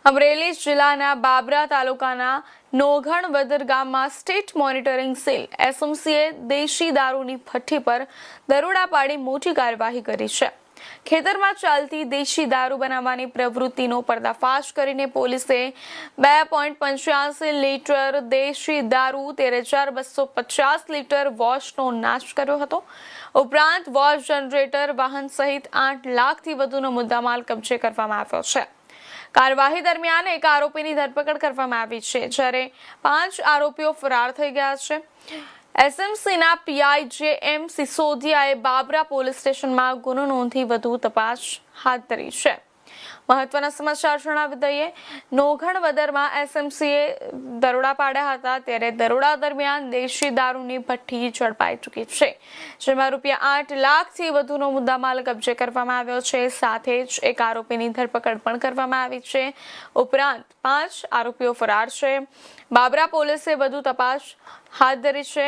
અમરેલી જિલ્લાના બાબરા તાલુકાના નોઘણવદર ગામમાં સ્ટેટ મોનિટરિંગ સેલ એસએમસીએ દેશી દારૂની ભઠ્ઠી પર દરોડા પાડી મોટી કાર્યવાહી કરી છે। ખેતરમાં ચાલતી દેશી દારૂ બનાવવાની પ્રવૃત્તિનો પર્દાફાશ કરીને પોલીસે 2.85 લીટર દેશી દારૂ 13,250 લીટર વોશનો નાશ કર્યો હતો। ઉપરાંત વોશ જનરેટર વાહન સહિત 8 લાખથી વધુનો મુદ્દામાલ કબજે કરવામાં આવ્યો છે। કાર્યવાહી દરમિયાન એક આરોપીની ધરપકડ કરવામાં આવી છે, જ્યારે 5 આરોપીઓ ફરાર થઈ ગયા છે। એસએમસીના પીઆઈ જે.એમ. સિસોદિયાએ બાબરા પોલીસ સ્ટેશનમાં ગુનો નોંધી વધુ તપાસ હાથ ધરી છે। મહત્વના સમાચાર જણાવી દઈએ, નોઘણવદરમાં એસએમસીએ દરોડા પાડ્યા હતા, ત્યારે દરોડા દરમિયાન દેશી દારૂની ભઠ્ઠી ઝડપાઈ ચૂકી છે, જેમાં ₹8 લાખથી વધુનો મુદ્દામાલ કબજે કરવામાં આવ્યો છે। સાથે જ એક આરોપીની ધરપકડ પણ કરવામાં આવી છે। ઉપરાંત 5 આરોપીઓ ફરાર છે। બાબરા પોલીસે વધુ તપાસ હાથ ધરી છે।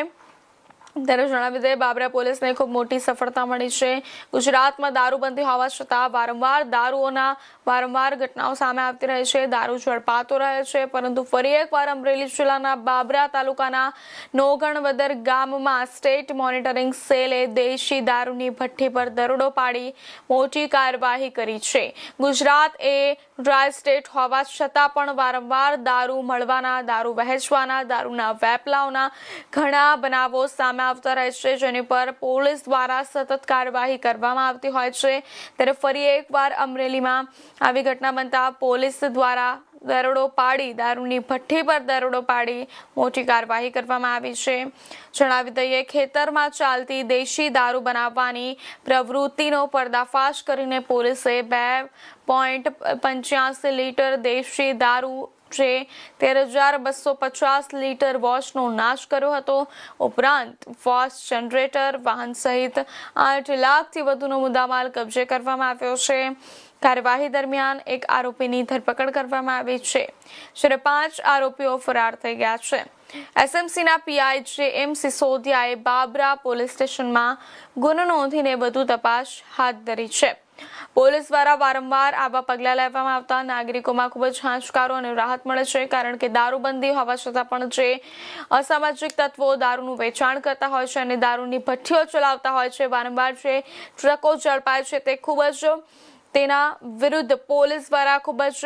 ત્યારે જણાવી દઈએ, બાબરા પોલીસને ખૂબ મોટી સફળતા મળી છે। ગુજરાતમાં દારૂબંધી હોવા છતાં વારંવાર ઘટનાઓ સામે આવતી રહે છે, દારૂ ઝડપાતો રહે છે, પરંતુ ફરી એકવાર અમરેલી જિલ્લાના બાબરા તાલુકાના નોઘણવદર ગામમાં સ્ટેટ મોનિટરિંગ સેલે દેશી દારૂની ભઠ્ઠી પર દરોડો પાડી મોટી કાર્યવાહી કરી છે। ગુજરાત એ ડ્રાય સ્ટેટ હોવા છતાં પણ વારંવાર દારૂ મળવાના, દારૂ વહેંચવાના, દારૂના વેપલાઓના ઘણા બનાવો સામે આવતા રહે છે, જેની પર પોલીસ દ્વારા સતત કાર્યવાહી કરવામાં આવતી હોય છે। ત્યારે ફરી એકવાર અમરેલીમાં આવી ઘટના બનતા પોલીસ દ્વારા દારૂની ભઠ્ઠી પર દરોડો પાડી મોટી કાર્યવાહી કરવામાં આવી છે। જણાવી દઈએ, ખેતરમાં ચાલતી દેશી દારૂ બનાવવાની પ્રવૃત્તિનો પર્દાફાશ કરીને પોલીસે 2.85 લીટર દેશી દારૂ જે 13,250 લીટર વોશનો નાશ કર્યો હતો। ઉપરાંત વોશ જનરેટર વાહન સહિત 8 લાખથી વધુનો મુદ્દામાલ કબજે કરવામાં આવ્યો છે। કાર્યવાહી દરમિયાન એક આરોપીની ધરપકડ કરવામાં આવી છે, જ્યારે 5 આરોપીઓ ફરાર થઈ ગયા છે। એસએમસીના પીઆઈ જે.એમ. સિસોદિયાએ બાબરા પોલીસ સ્ટેશનમાં ગુનો નોંધીને વધુ તપાસ હાથ ધરી છે। પોલીસ દ્વારા વારંવાર આવા પગલાં લેવામાં આવતા નાગરિકોમાં ખૂબ જ હાશકારો અને રાહત મળે છે, કારણ કે દારૂબંધી હોવા છતાં પણ જે અસામાજિક તત્વો દારૂનું વેચાણ કરતા હોય છે અને દારૂની ભઠ્ઠીઓ ચલાવતા હોય છે, વારંવાર જે ટ્રકો ઝડપાય છે, તે ખૂબ જ તેના વિરુદ્ધ પોલીસ દ્વારા ખૂબ જ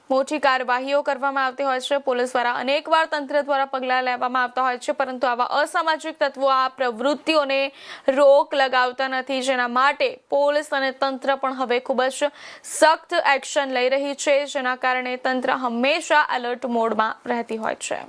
મોટી કાર્યવાહીઓ કરવામાં આવતી હોય છે। પોલીસ દ્વારા અનેકવાર તંત્ર દ્વારા પગલાં લેવામાં આવતા હોય છે, પરંતુ આવા અસામાજિક તત્વો આ પ્રવૃત્તિઓને રોક લગાવતા નથી, જેના માટે પોલીસ અને તંત્ર પણ હવે ખૂબ જ સખ્ત એક્શન લઈ રહી છે, જેના કારણે તંત્ર હંમેશા એલર્ટ મોડમાં રહેતી હોય છે।